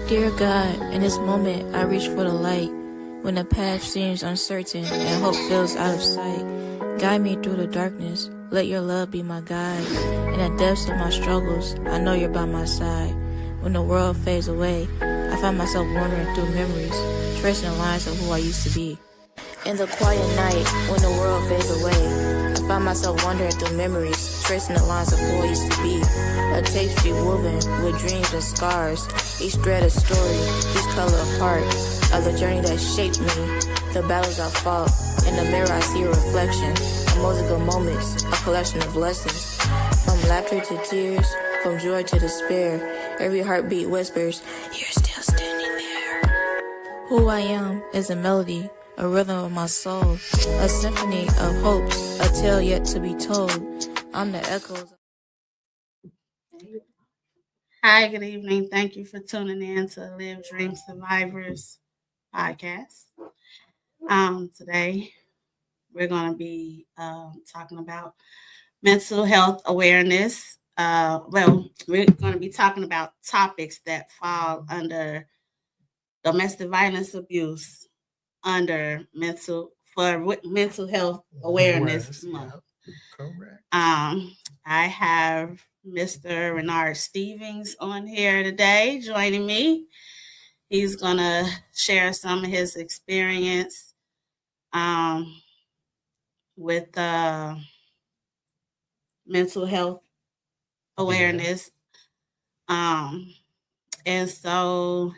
Dear God, in this moment I reach for the light. When the path seems uncertain and hope feels out of sight, guide me through the darkness. Let your love be my guide. In the depths of my struggles, I know you're by my side. When the world fades away, I find myself wandering through memories, tracing the lines of who I used to be. In the quiet night, when the world fades away, I find myself wandering through memories, tracing the lines of who I used to be. A tapestry woven with dreams and scars, each thread a story, each color a part of the journey that shaped me, the battles I fought. In the mirror I see a reflection, a mosaic of moments, a collection of lessons. From laughter to tears, from joy to despair, every heartbeat whispers, you're still standing there. Who I am is a melody, a rhythm of my soul, a symphony of hopes, a tale yet to be told. I'm the echoes. Hi, good evening. Thank you for tuning in to Live Dream Survivors podcast. Today we're going to be talking about mental health awareness. We're going to be talking about topics that fall under domestic violence abuse under mental health awareness month. Yeah, correct. I have Mr. Renard Stevens on here today joining me. He's gonna share some of his experience with mental health awareness. And so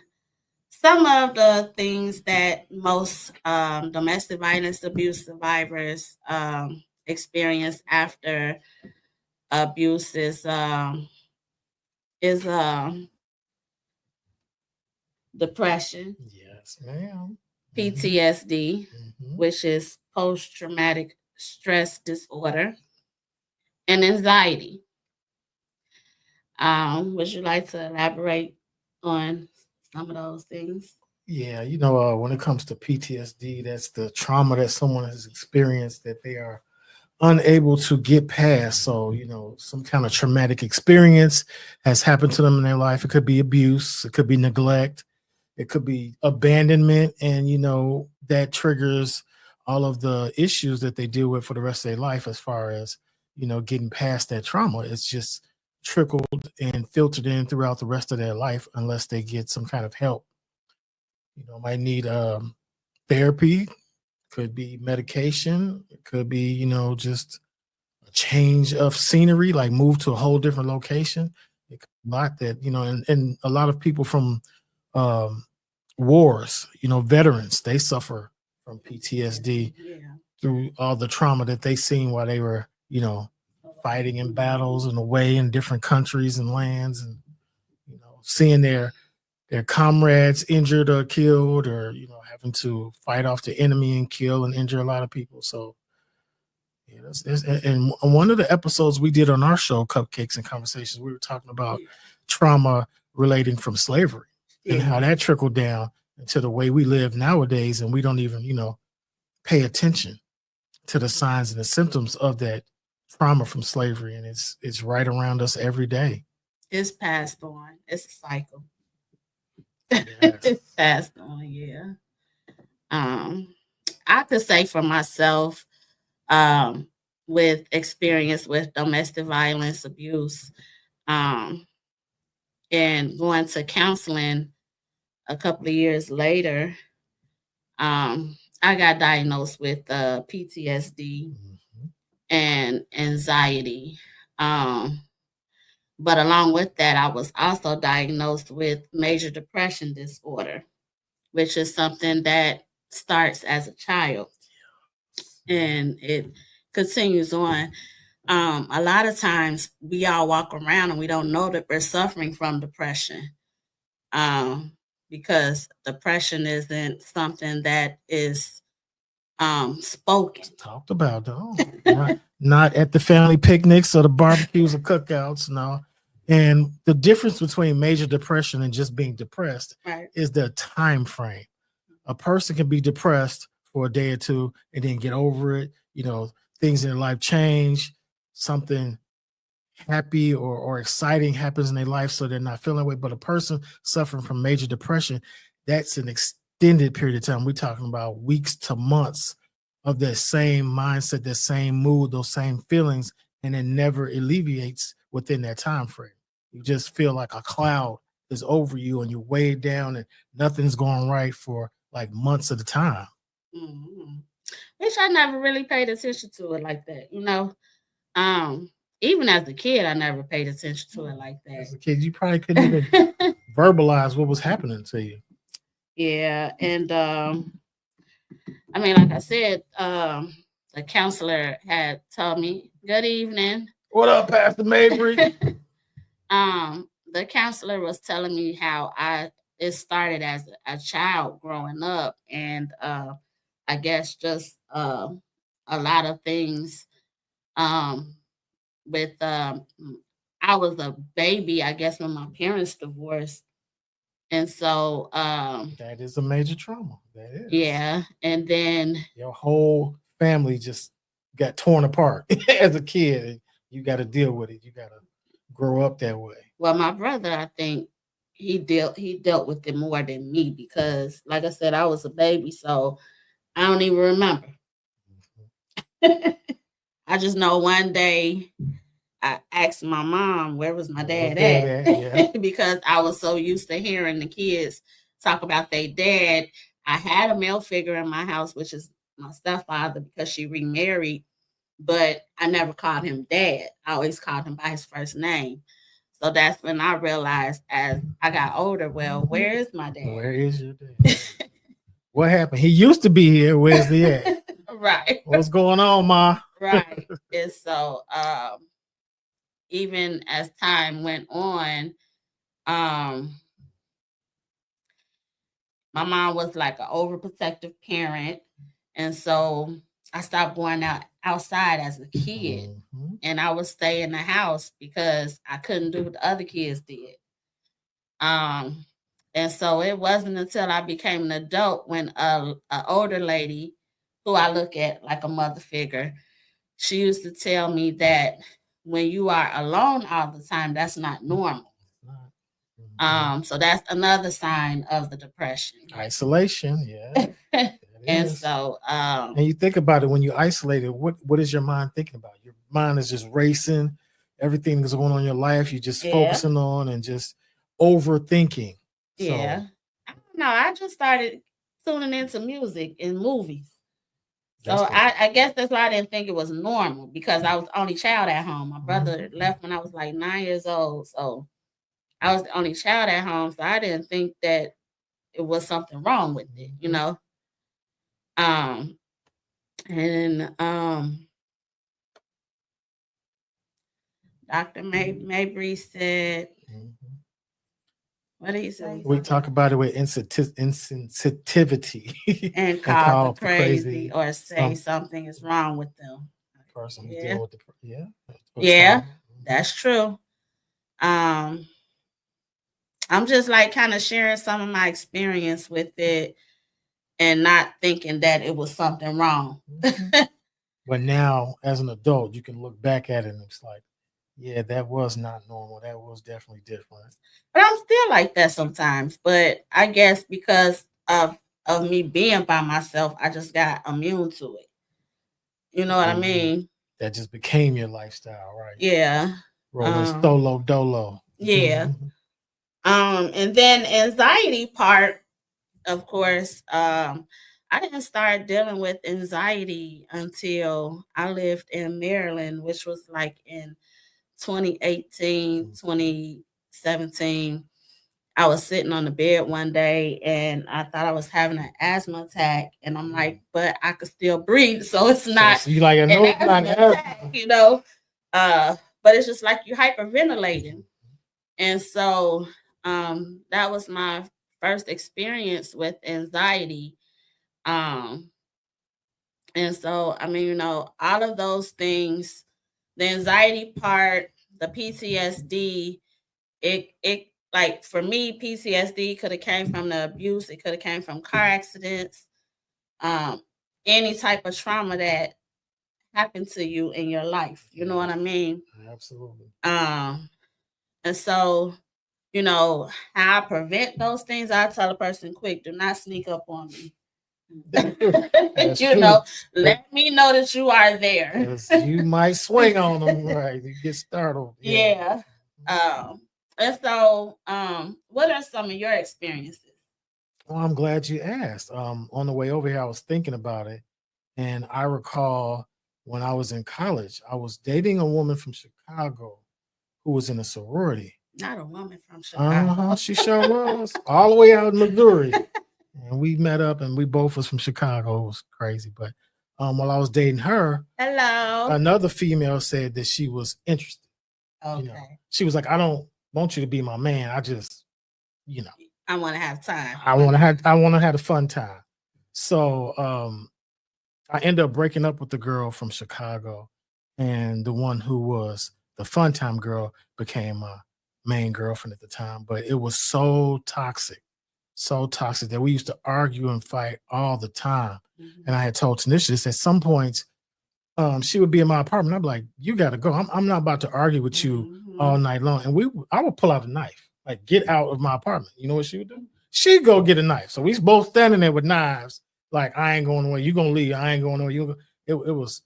some of the things that most domestic violence abuse survivors experience after abuse is depression. Yes, ma'am. PTSD, which is post-traumatic stress disorder, and anxiety. Would you like to elaborate on some of those things? Yeah, when it comes to PTSD, that's the trauma that someone has experienced that they are unable to get past. So, some kind of traumatic experience has happened to them in their life. It could be abuse, it could be neglect, it could be abandonment, and that triggers all of the issues that they deal with for the rest of their life as far as getting past that trauma. It's just trickled and filtered in throughout the rest of their life unless they get some kind of help. Might need therapy, could be medication, it could be just a change of scenery, like move to a whole different location. It could be a lot that and a lot of people from wars, veterans, they suffer from PTSD through all the trauma that they seen while they were fighting in battles and away in different countries and lands, and seeing their comrades injured or killed, or having to fight off the enemy and kill and injure a lot of people. So and one of the episodes we did on our show, Cupcakes and Conversations, we were talking about trauma relating from slavery and how that trickled down into the way we live nowadays, and we don't even pay attention to the signs and the symptoms of that trauma from slavery, and it's right around us every day. It's passed on. It's a cycle. Yes. It's passed on. Yeah. I could say for myself, with experience with domestic violence abuse, and going to counseling a couple of years later, I got diagnosed with PTSD and anxiety. But along with that, I was also diagnosed with major depression disorder, which is something that starts as a child and it continues on. A lot of times we all walk around and we don't know that we're suffering from depression, because depression isn't something that is spoken. It's talked about, though. Not at the family picnics or the barbecues or cookouts, no. And the difference between major depression and just being depressed is the time frame. A person can be depressed for a day or two and then get over it. Things in their life change. Something happy or exciting happens in their life, so they're not feeling that way. But a person suffering from major depression, that's an extended period of time. We're talking about weeks to months of that same mindset, that same mood, those same feelings, and it never alleviates within that time frame. You just feel like a cloud is over you and you're weighed down and nothing's going right for like months at a time. Mm-hmm. Which I never really paid attention to it like that, Um, even as a kid, I never paid attention to it like As a that. kid, you probably couldn't even verbalize what was happening to you. Yeah, and I mean, like I said, the counselor had told me, "Good evening." What up, Pastor Mabry? The counselor was telling me how it started as a child growing up, and I guess just a lot of things. Um, with I was a baby, I guess, when my parents divorced, and so That is a major trauma. That is. yeah, and then Your whole family just got torn apart as a kid. And you got to deal with it. You got to grow up that way. well, my brother, I think he dealt with it more than me because, like I said, I was a baby, so I don't even remember. I just know one day I asked my mom, where was my dad at? Yeah. Because I was so used to hearing the kids talk about their dad. I had a male figure in my house, which is my stepfather because she remarried, but I never called him dad. I always called him by his first name. So that's when I realized as I got older, well, where is my dad? Where is your dad? What happened? He used to be here. Where's he at? Right. What's going on, Ma? Right. And so even as time went on, um, my mom was like an overprotective parent. And so I stopped going outside as a kid. Mm-hmm. And I would stay in the house because I couldn't do what the other kids did. Um, and so it wasn't until I became an adult when a older lady who I look at like a mother figure, she used to tell me that when you are alone all the time, that's not normal. So that's another sign of the depression. Isolation, yeah. And so and you think about it when you're isolated, what is your mind thinking about? Your mind is just racing, everything that's going on in your life, you're just focusing on and just overthinking. Yeah. So, I don't know. I just started tuning into music and movies. So I guess that's why I didn't think it was normal because I was the only child at home. My brother left when I was like 9 years old. So I was the only child at home. So I didn't think that it was something wrong with it, And Dr. Mabry said, what did he say? We talk about it with insensitivity and call them crazy or say something is wrong with them. Person who's dealing with yeah, that's true. I'm just like kind of sharing some of my experience with it and not thinking that it was something wrong. But now, as an adult, you can look back at it and it's like, yeah, that was not normal. That was definitely different. But I'm still like that sometimes. But I guess because of me being by myself, I just got immune to it. You know what I mean? That just became your lifestyle, right? Yeah. Rolling solo dolo. Yeah. And then anxiety part, of course, I didn't start dealing with anxiety until I lived in Maryland, which was like in 2018, 2017. I was sitting on the bed one day and I thought I was having an asthma attack. And I'm like, but I could still breathe. So it's not, so you like, an asthma attack, but it's just like you're hyperventilating. And so that was my first experience with anxiety. And so, I mean, all of those things, the anxiety part, the PTSD, it like for me, PTSD could have came from the abuse. It could have came from car accidents, any type of trauma that happen to you in your life. You know what I mean? Absolutely. And so, you know, how I prevent those things, I tell a person quick, do not sneak up on me. That's You true. know, let me know that you are there. 'Cause you might swing on them, right? You get startled. Yeah. And so, what are some of your experiences? Well, I'm glad you asked. On the way over here, I was thinking about it, and I recall when I was in college, I was dating a woman from Chicago who was in a sorority. Not a woman from Chicago. She sure was. All the way out in Missouri. And we met up and we both was from Chicago. It was crazy. But while I was dating her, Hello. another female said that she was interested. Okay. You know, she was like, I don't want you to be my man. I just, you know, I want to have time. I want to have a fun time. So I ended up breaking up with the girl from Chicago, and the one who was the fun time girl became my main girlfriend at the time. But it was so toxic that we used to argue and fight all the time. Mm-hmm. And I had told Tanisha this at some points. She would be in my apartment. I'm like, you got to go. I'm not about to argue with you all night long. And I would pull out a knife, like get out of my apartment. You know what she would do? She'd go get a knife. So we both standing there with knives. Like, I ain't going away. You gonna leave? I ain't going away. It was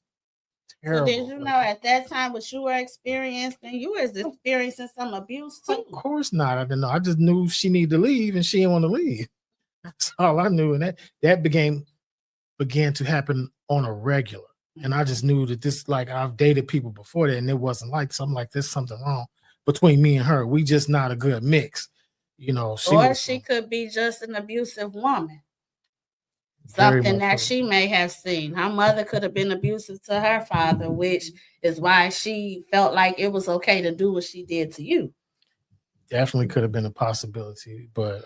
terrible. So did you know at that time what you were experiencing? You was experiencing some abuse too. Of course not. I didn't know. I just knew she needed to leave, and she didn't want to leave. That's all I knew, and that began to happen on a regular. And I just knew that this, like, I've dated people before that, and it wasn't like something like this. Something wrong between me and her. We just not a good mix, you know. She could be just an abusive woman. Something that she may have seen. Her mother could have been abusive to her father, which is why she felt like it was okay to do what she did to you. Definitely could have been a possibility, but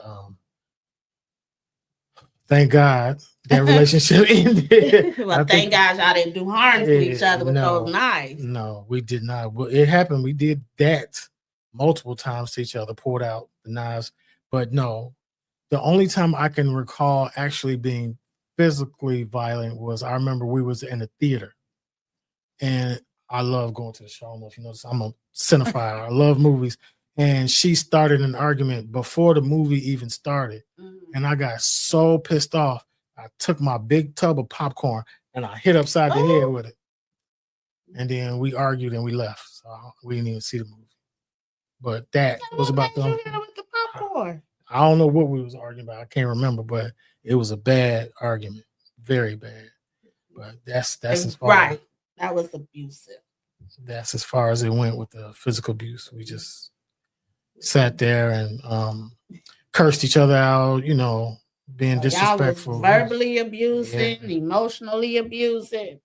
thank God that relationship ended. Well, thank God y'all didn't do harm to each other with those knives. No, we did not. Well, it happened. We did that multiple times to each other, poured out the knives. But no, the only time I can recall actually being physically violent was, I remember we was in a theater, and I love going to the show. I don't know if you notice, I'm a cinephile. I love movies. And she started an argument before the movie even started. And I got so pissed off. I took my big tub of popcorn and I hit upside the head with it. And then we argued and we left. So we didn't even see the movie. But that was about with the popcorn. I don't know what we was arguing about. I can't remember, but it was a bad argument. Very bad. But that's as far right. That was abusive. That's as far as it went with the physical abuse. We just sat there and cursed each other out, you know, being disrespectful. Y'all was verbally abusing, emotionally abusing.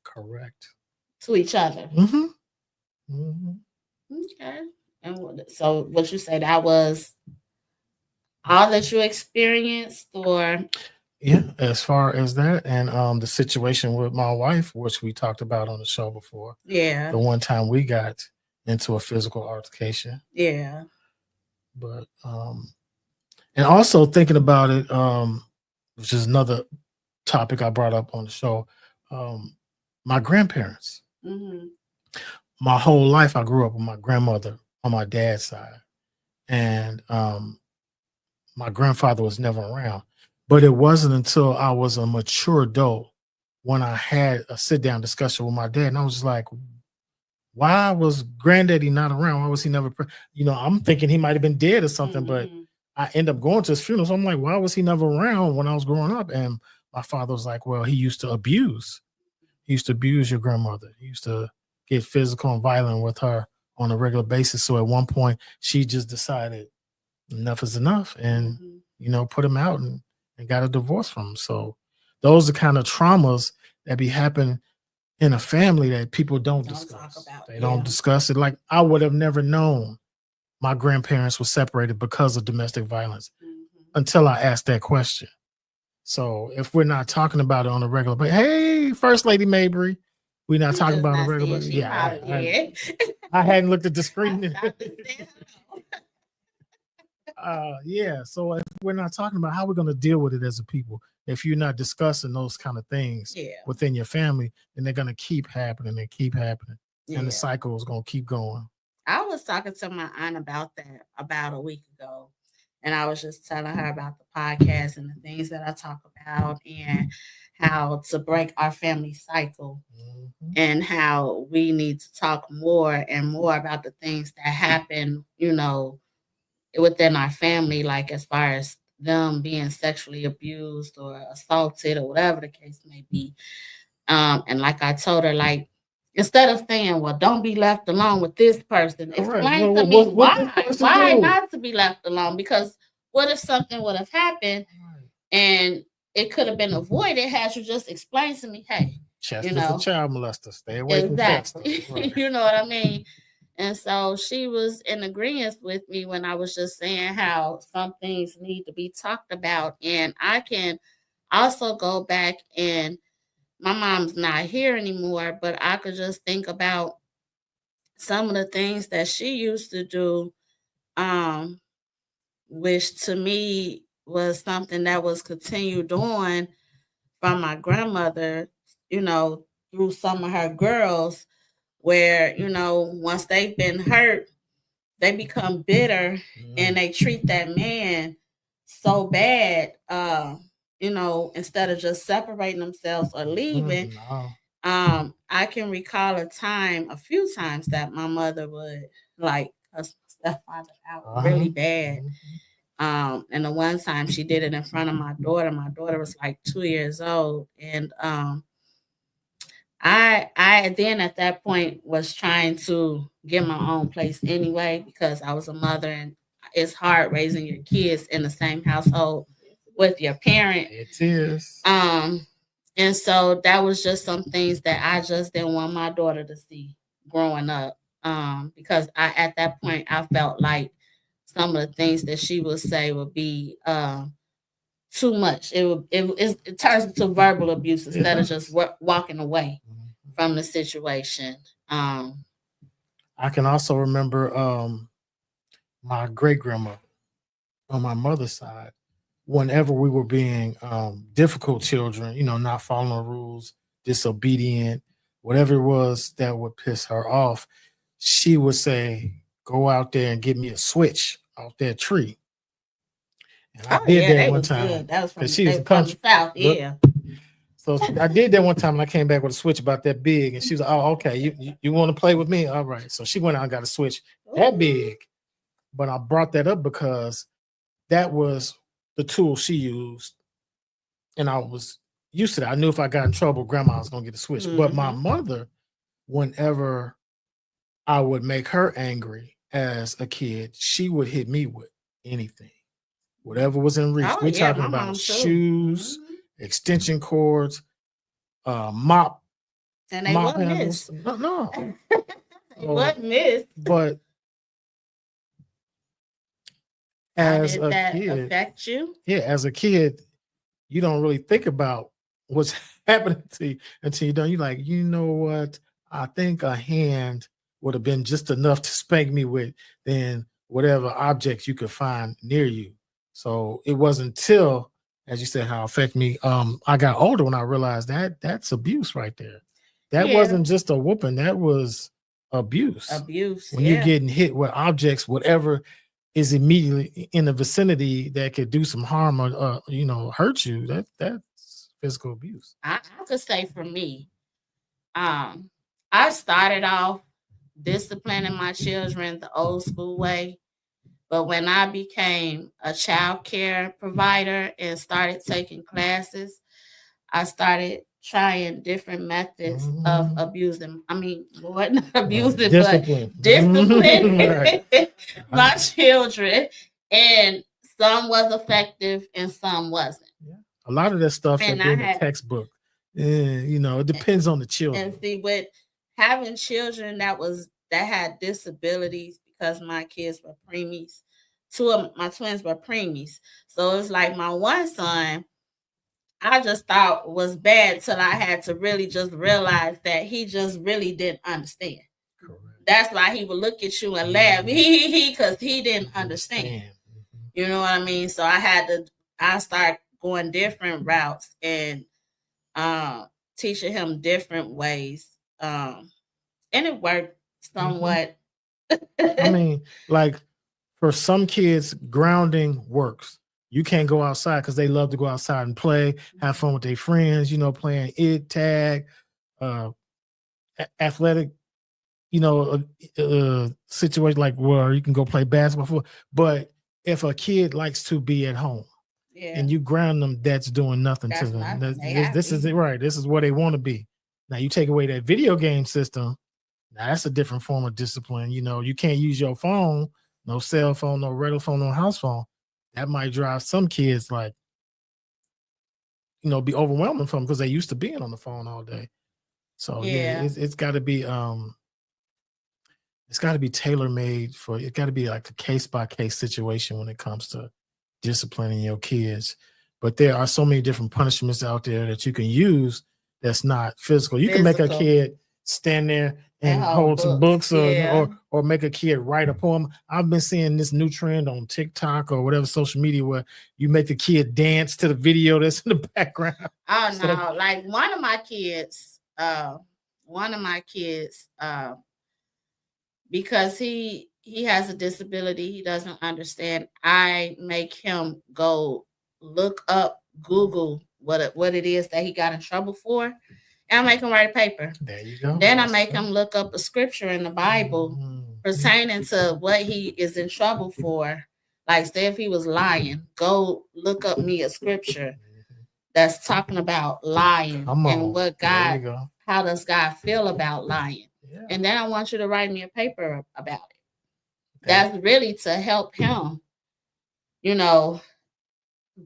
Correct. To each other. Mm-hmm. Mm-hmm. Okay. And so what you say, that was all that you experienced, or? Yeah, as far as that, and the situation with my wife, which we talked about on the show before. Yeah. The one time we got into a physical altercation. Yeah. But and also thinking about it, which is another topic I brought up on the show, my grandparents. Mm-hmm. My whole life I grew up with my grandmother on my dad's side, and my grandfather was never around. But it wasn't until I was a mature adult when I had a sit-down discussion with my dad, and I was just like, why was granddaddy not around? Why was he never, I'm thinking he might have been dead or something, but I end up going to his funeral. So I'm like, why was he never around when I was growing up? And my father was like, well, he used to abuse. He used to abuse your grandmother. He used to get physical and violent with her on a regular basis. So at one point, she just decided enough is enough and, put him out and got a divorce from him. So those are kind of traumas that be happening in a family that people don't discuss. Talk about. They don't discuss it. Like, I would have never known my grandparents were separated because of domestic violence until I asked that question. So if we're not talking about it on a regular basis, hey, First Lady Mabry, we're not talking about it on a regular basis. Yeah, I hadn't looked at the screen. Yeah. So if we're not talking about how we're going to deal with it as a people, if you're not discussing those kind of things Yeah. within your family, then they're going to keep happening and keep happening. Yeah. And the cycle is going to keep going. I was talking to my aunt about that about a week ago. And I was just telling her about the podcast and the things that I talk about and how to break our family cycle and how we need to talk more and more about the things that happen, within our family, like as far as them being sexually abused or assaulted or whatever the case may be. And like I told her, like, instead of saying, well, don't be left alone with this person, explain to me why not to be left alone? Because what if something would have happened and it could have been avoided had you just explained to me, hey, Chester for child molester, stay away from Chester. Right. You know what I mean? And so she was in agreement with me when I was just saying how some things need to be talked about. And I can also go back and my mom's not here anymore, but I could just think about some of the things that she used to do, which to me was something that was continued on from my grandmother, through some of her girls, where, once they've been hurt, they become bitter and they treat that man so bad, instead of just separating themselves or leaving. I can recall a few times that my mother would like cuss my stepfather out really bad. And the one time she did it in front of my daughter. My daughter was like 2 years old. And I then at that point was trying to get my own place anyway, because I was a mother and it's hard raising your kids in the same household with your parent. It is. And so that was just some things that I just didn't want my daughter to see growing up. Because at that point I felt like some of the things that she would say would be too much. It turns into verbal abuse instead of just walking away from the situation. I can also remember my great grandmother on my mother's side. Whenever we were being difficult children, not following the rules, disobedient, whatever it was that would piss her off, she would say, "Go out there and get me a switch off that tree." And I did that one time. Good. That was from she was from the South. Yeah. So I did that one time, and I came back with a switch about that big, and she was like, "Oh, okay, you want to play with me? All right." So she went out and got a switch that big, but I brought that up because that was the tool she used, and I was used to that. I knew if I got in trouble, Grandma was gonna get a switch. But my mother, whenever I would make her angry as a kid, she would hit me with anything, whatever was in reach. We're talking about shoes, extension cords, mop, and they mop wasn't handles. Missed. No, it wasn't missed. But as did a that kid, affect you? Yeah, as a kid, you don't really think about what's happening to you until you're done. You're like, you know what? I think a hand would have been just enough to spank me with than whatever objects you could find near you. So it wasn't until, as you said, how it affected me. I got older when I realized that that's abuse right there. That wasn't just a whooping. That was abuse. When you're getting hit with objects, whatever is immediately in the vicinity that could do some harm or hurt you, that's physical abuse. I could say for me, I started off disciplining my children the old school way, but when I became a child care provider and started taking classes, I started trying different methods of abusing. I mean, not abusing, discipline. But discipline my children. And some was effective and some wasn't. Yeah. A lot of that stuff that in the textbook, it depends on the children. And see, with having children that had disabilities, because my kids were preemies, two of my twins were preemies. So it's like my one son, I just thought was bad till I had to really just realize that he just really didn't understand. Correct. That's why he would look at you and laugh, because he didn't understand. You know what I mean? So I start going different routes and teaching him different ways. And it worked somewhat. I mean, like for some kids, grounding works. You can't go outside because they love to go outside and play, have fun with their friends, playing tag, athletic, situation like where you can go play basketball. But if a kid likes to be at home and you ground them, that's doing nothing to them. This is it, right? This is where they want to be. Now you take away that video game system. Now that's a different form of discipline. You can't use your phone, no cell phone, no regular phone, no house phone. That might drive some kids like, be overwhelming for them because they used to being on the phone all day. So it's got to be tailor made for. It got to be like a case by case situation when it comes to disciplining your kids. But there are so many different punishments out there that you can use that's not physical. You can make a kid stand there and hold some books or make a kid write a poem. I've been seeing this new trend on TikTok or whatever social media where you make the kid dance to the video that's in the background. Oh no, like one of my kids, because he has a disability, he doesn't understand. I make him go look up, Google what it is that he got in trouble for, and I make him write a paper. There you go. Then I make him look up a scripture in the Bible pertaining to what he is in trouble for. Like, say if he was lying, go look up me a scripture that's talking about lying and what God, how does God feel about lying? Yeah. And then I want you to write me a paper about it. That's really to help him,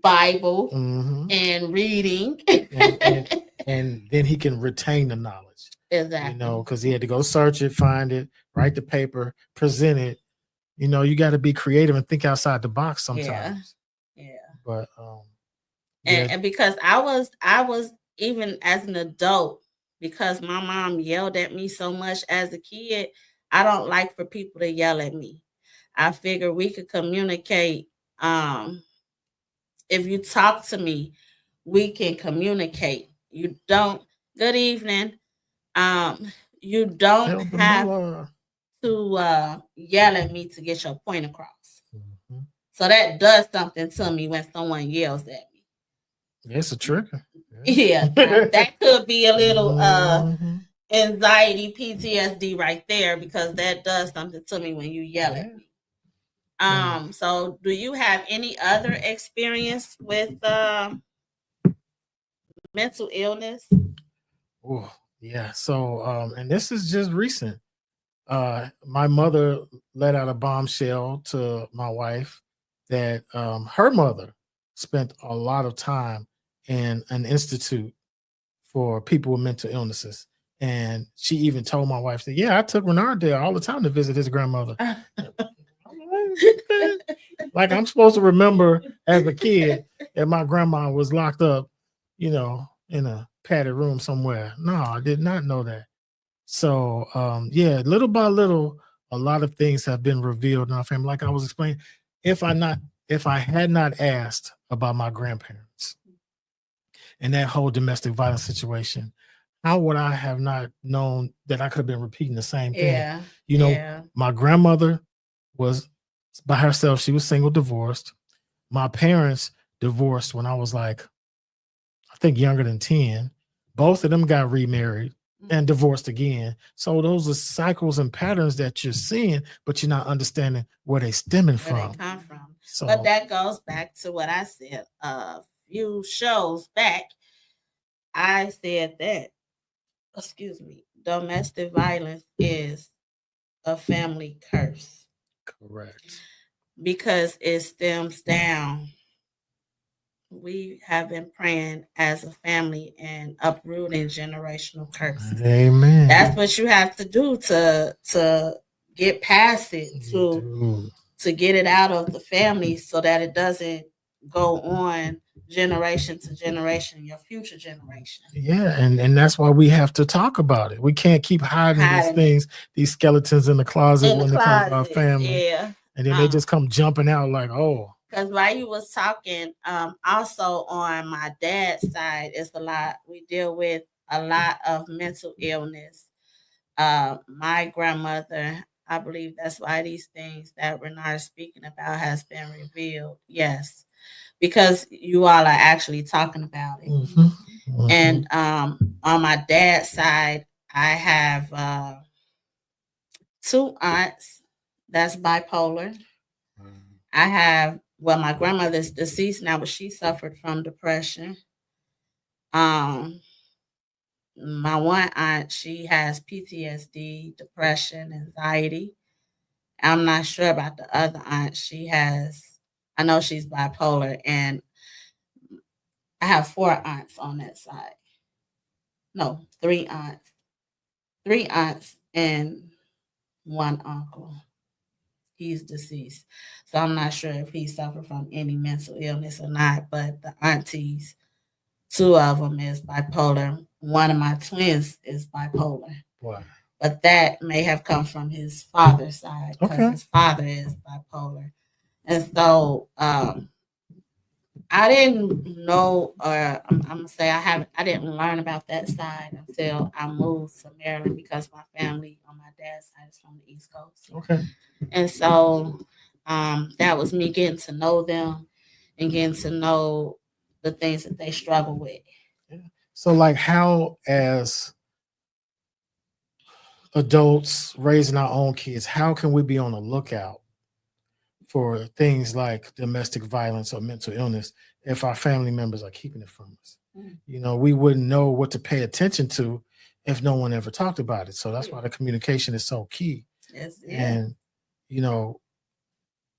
Bible and reading. and then he can retain the knowledge. Exactly. Because he had to go search it, find it, write the paper, present it. You got to be creative and think outside the box sometimes. Yeah. But and because I was even as an adult, because my mom yelled at me so much as a kid, I don't like for people to yell at me. I figure we could communicate. If you talk to me, we can communicate. You don't. Good evening. You don't have to yell at me to get your point across. So that does something to me when someone yells at me. It's a trigger. Yeah, that could be a little anxiety, PTSD right there, because that does something to me when you yell at me. So do you have any other experience with mental illness? Oh, yeah. So and this is just recent. My mother let out a bombshell to my wife that her mother spent a lot of time in an institute for people with mental illnesses. And she even told my wife that, I took Renard there all the time to visit his grandmother. Like I'm supposed to remember as a kid that my grandma was locked up, in a padded room somewhere. No, I did not know that. So, little by little, a lot of things have been revealed in our family. Like I was explaining, if I had not asked about my grandparents and that whole domestic violence situation, how would I have not known that I could have been repeating the same thing? My grandmother was by herself. She was single, divorced. My parents divorced when I was like, I think younger than 10. Both of them got remarried and divorced again. So those are cycles and patterns that you're seeing, but you're not understanding where they stemming from. They come from. So, but that goes back to what I said a few shows back. I said that, domestic violence is a family curse. Correct. Because it stems down. We have been praying as a family and uprooting generational curses. Amen. That's what you have to do to get past it, to get it out of the family so that it doesn't go on generation to generation, your future generation. Yeah, and that's why we have to talk about it. We can't keep hiding these things, these skeletons in the closet when it comes to our family. Yeah. And then they just come jumping out like, oh. because while you was talking, also on my dad's side, it's a lot. We deal with a lot of mental illness. My grandmother, I believe that's why these things that Renard is speaking about has been revealed. Yes, because you all are actually talking about it. Mhm. Mhm. And on my dad's side, I have two aunts that's bipolar. I have, well, my grandmother's deceased now, but she suffered from depression. Um, my one aunt, she has PTSD, depression, anxiety. I'm not sure about the other aunt. She has, I know she's bipolar, and I have four aunts on that side. No, three aunts, and one uncle. He's deceased. So I'm not sure if he suffered from any mental illness or not, but the aunties, two of them is bipolar. One of my twins is bipolar. Wow. But that may have come from his father's side because Okay. his father is bipolar. And so I didn't know, or I'm gonna say I didn't learn about that side until I moved to Maryland because my family on my dad's side is from the East Coast. Okay. And so that was me getting to know them and getting to know the things that they struggle with. Yeah. So, like, how as adults raising our own kids, how can we be on the lookout for things like domestic violence or mental illness if our family members are keeping it from us? You know, we wouldn't know what to pay attention to if no one ever talked about it. So that's why the communication is so key. Yes, And, you know,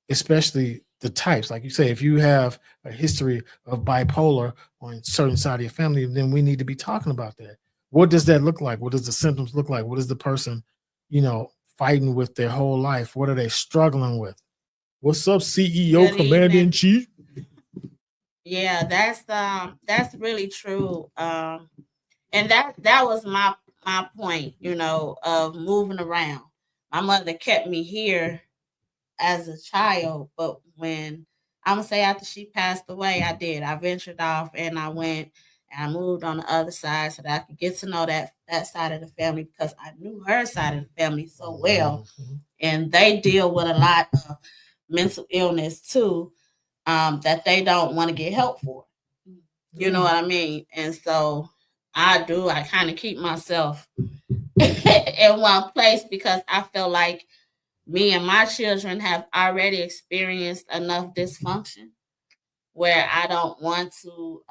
especially the types, like you say, if you have a history of bipolar on a certain side of your family, then we need to be talking about that. What does that look like? What does the symptoms look like? What is the person, you know, fighting with their whole life? What are they struggling with? What's up, CEO, Good Commander in evening. Chief? Yeah, that's really true. And that was my point, you know, of moving around. My mother kept me here as a child, but when I'm gonna say after she passed away, I did. I ventured off and I went and I moved on the other side so that I could get to know that side of the family because I knew her side of the family so well, and they deal with a lot of mental illness too, that they don't want to get help for. You know what I mean? And so I do. I kind of keep myself in one place because I feel like me and my children have already experienced enough dysfunction where I don't want to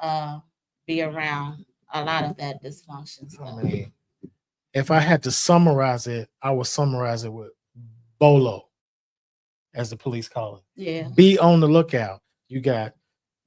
be around a lot of that dysfunction stuff. I mean, if I had to summarize it, I would summarize it with BOLO, as the police call it. Yeah. Be on the lookout. You got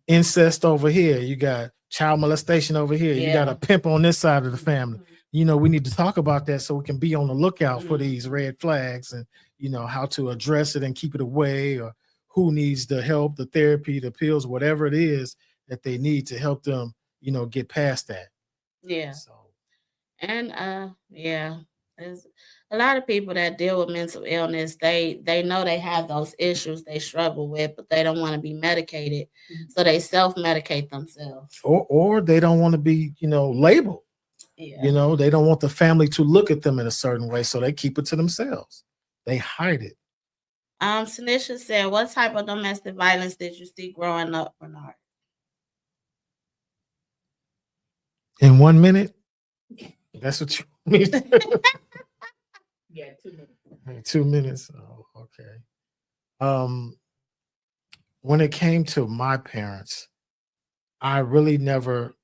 incest over here. You got child molestation over here. You got a pimp on this side of the family. You know, we need to talk about that so we can be on the lookout for these red flags and, you know, how to address it and keep it away, or who needs the help, the therapy, the pills, whatever it is that they need to help them, you know, get past that. Yeah. So, And yeah, there's a lot of people that deal with mental illness. They know they have those issues they struggle with, but they don't want to be medicated, so they self-medicate themselves. or they don't want to be, you know, labeled. Yeah. You know, they don't want the family to look at them in a certain way, so they keep it to themselves. They hide it. Tanisha said, "What type of domestic violence did you see growing up, Bernard?" In 1 minute? That's what you mean? Yeah, 2 minutes. 2 minutes. Oh, okay. When it came to my parents, I really never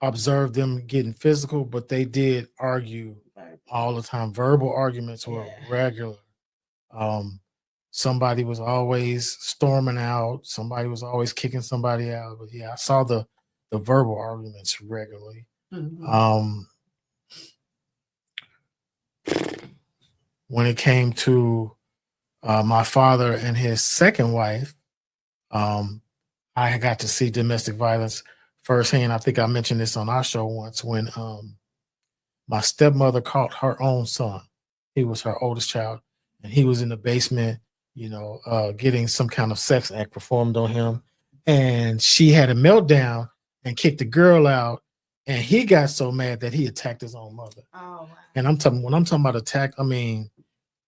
observed them getting physical, but they did argue all the time. Verbal arguments were regular. Somebody was always storming out. Somebody was always kicking somebody out. But yeah, I saw the verbal arguments regularly. When it came to my father and his second wife, I got to see domestic violence firsthand. I think I mentioned this on our show once when my stepmother caught her own son. He was her oldest child, and he was in the basement, getting some kind of sex act performed on him. And she had a meltdown and kicked the girl out. And he got so mad that he attacked his own mother. Oh, wow. And when I'm talking about attack, I mean,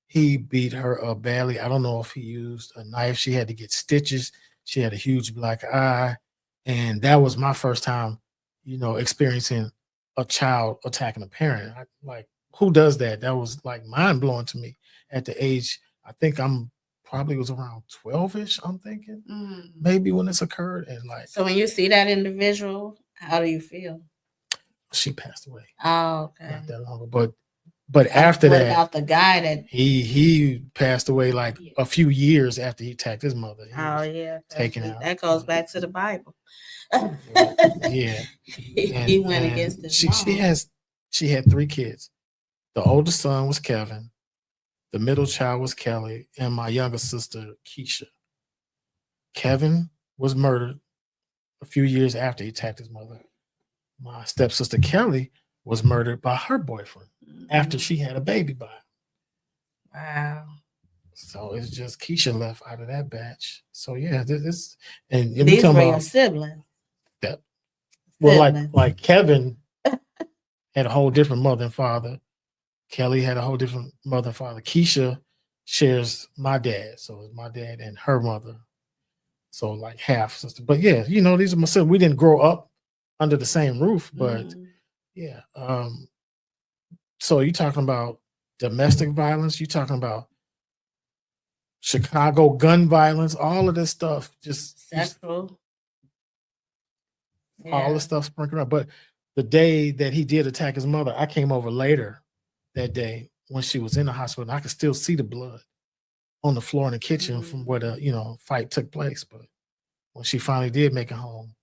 he beat her up badly. I don't know if he used a knife. She had to get stitches. She had a huge black eye. And that was my first time, experiencing a child attacking a parent. Who does that? That was like mind blowing to me at the age, I think I'm probably was around 12-ish, I'm thinking, maybe when this occurred. And so when you see that individual, how do you feel? She passed away. Oh, okay. Not that long ago. But after what that, about the guy that he passed away like a few years after he attacked his mother. Taken out. That goes back to the Bible. Yeah. He went against his mom. She had 3 kids. The oldest son was Kevin, the middle child was Kelly, and my younger sister, Keisha. Kevin was murdered a few years after he attacked his mother. My stepsister Kelly was murdered by her boyfriend after she had a baby by him. Wow. So it's just Keisha left out of that batch. So yeah, this and these were your siblings. That well, like Kevin had a whole different mother and father. Kelly had a whole different mother and father. Keisha shares my dad, so it's my dad and her mother. So like half sister. But yeah, these are my siblings. We didn't grow up under the same roof, but yeah. So you're talking about domestic violence, you're talking about Chicago gun violence, all of this stuff, just sexual. All the stuff sprinkling up. But the day that he did attack his mother, I came over later that day when she was in the hospital, and I could still see the blood on the floor in the kitchen from where the fight took place. But when she finally did make it home,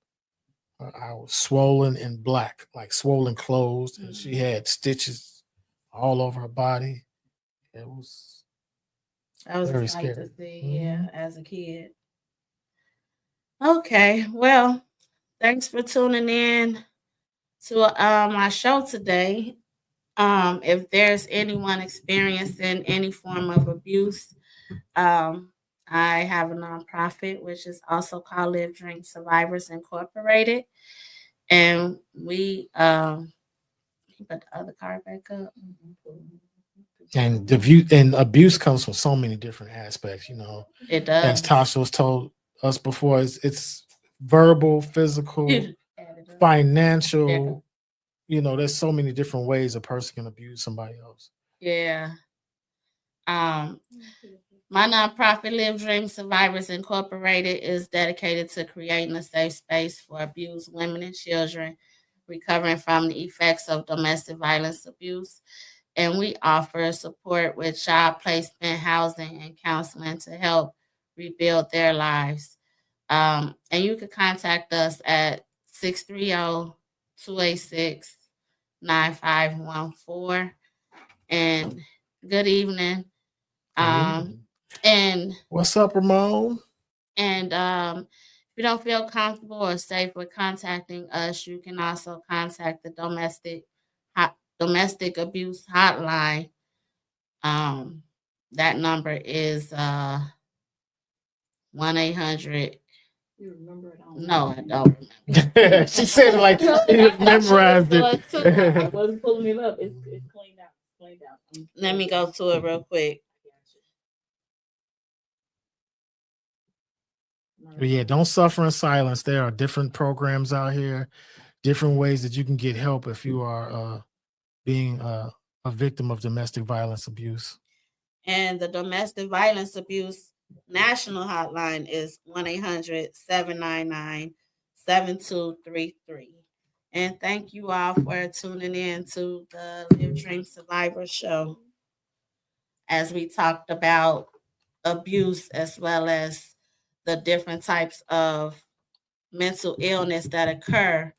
I was swollen and black, like swollen closed, and she had stitches all over her body. That was very scary to see, as a kid. Okay, well, thanks for tuning in to my show today. If there's anyone experiencing any form of abuse, I have a nonprofit which is also called Live Drink Survivors Incorporated, and we put the other card back up. And abuse comes from so many different aspects, It does. As Tasha was told us before, it's verbal, physical, financial. There's so many different ways a person can abuse somebody else. Yeah. My nonprofit Live Dream Survivors Incorporated is dedicated to creating a safe space for abused women and children recovering from the effects of domestic violence abuse. And we offer support with child placement, housing, and counseling to help rebuild their lives. And you can contact us at 630-286-9514. And good evening. And what's up, Ramon? And if you don't feel comfortable or safe with contacting us, you can also contact the domestic abuse hotline. That number is 1-800. You remember it? No, I don't. She said it like she memorized it. I wasn't pulling it up. It's cleaned out. Let me go to it real quick. But yeah, don't suffer in silence. There are different programs out here, different ways that you can get help if you are being a victim of domestic violence abuse. And the domestic violence abuse national hotline is 1-800-799-7233. And thank you all for tuning in to the Live Dream Survivor show as we talked about abuse as well as the different types of mental illness that occur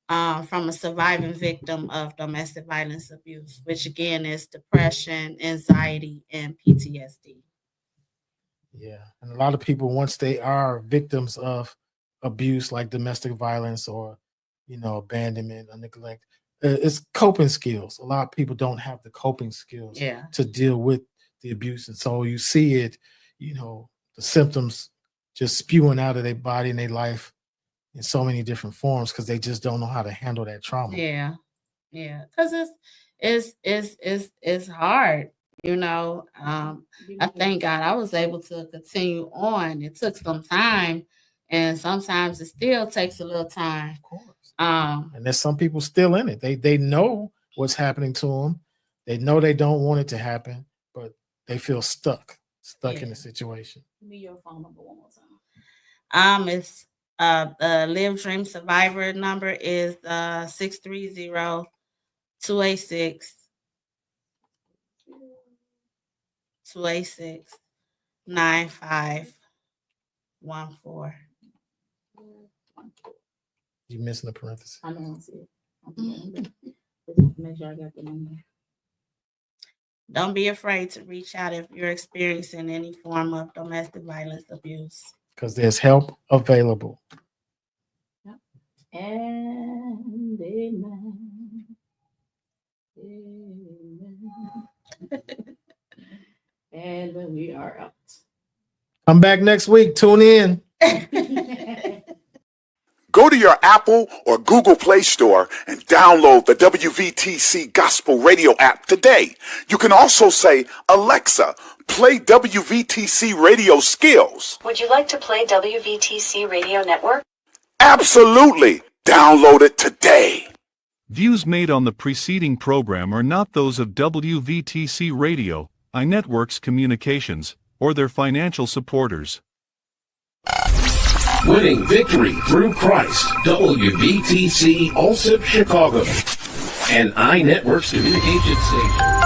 from a surviving victim of domestic violence abuse, which again is depression, anxiety, and PTSD. Yeah, and a lot of people, once they are victims of abuse like domestic violence or abandonment or neglect, it's coping skills. A lot of people don't have the coping skills to deal with the abuse, and so you see it the symptoms just spewing out of their body and their life in so many different forms because they just don't know how to handle that trauma. Yeah, because it's hard. I thank God I was able to continue on. It took some time, and sometimes it still takes a little time. Of course. And there's some people still in it. They know what's happening to them. They know they don't want it to happen, but they feel stuck in the situation. Give me your phone number one more time. It's the Live Dream Survivor number is 630-286-286-94. You missing the parenthesis. I don't see it. Make sure I got the number. Don't be afraid to reach out if you're experiencing any form of domestic violence abuse. Because there's help available. Yep. And amen. And we are out. Come back next week. Tune in. Go to your Apple or Google Play Store and download the WVTC Gospel Radio app today. You can also say, Alexa, play WVTC Radio Skills. Would you like to play WVTC Radio Network? Absolutely. Download it today. Views made on the preceding program are not those of WVTC Radio, iNetworks Communications, or their financial supporters. Winning victory through Christ, WVTC Allsip Chicago, and iNetworks Communications Station.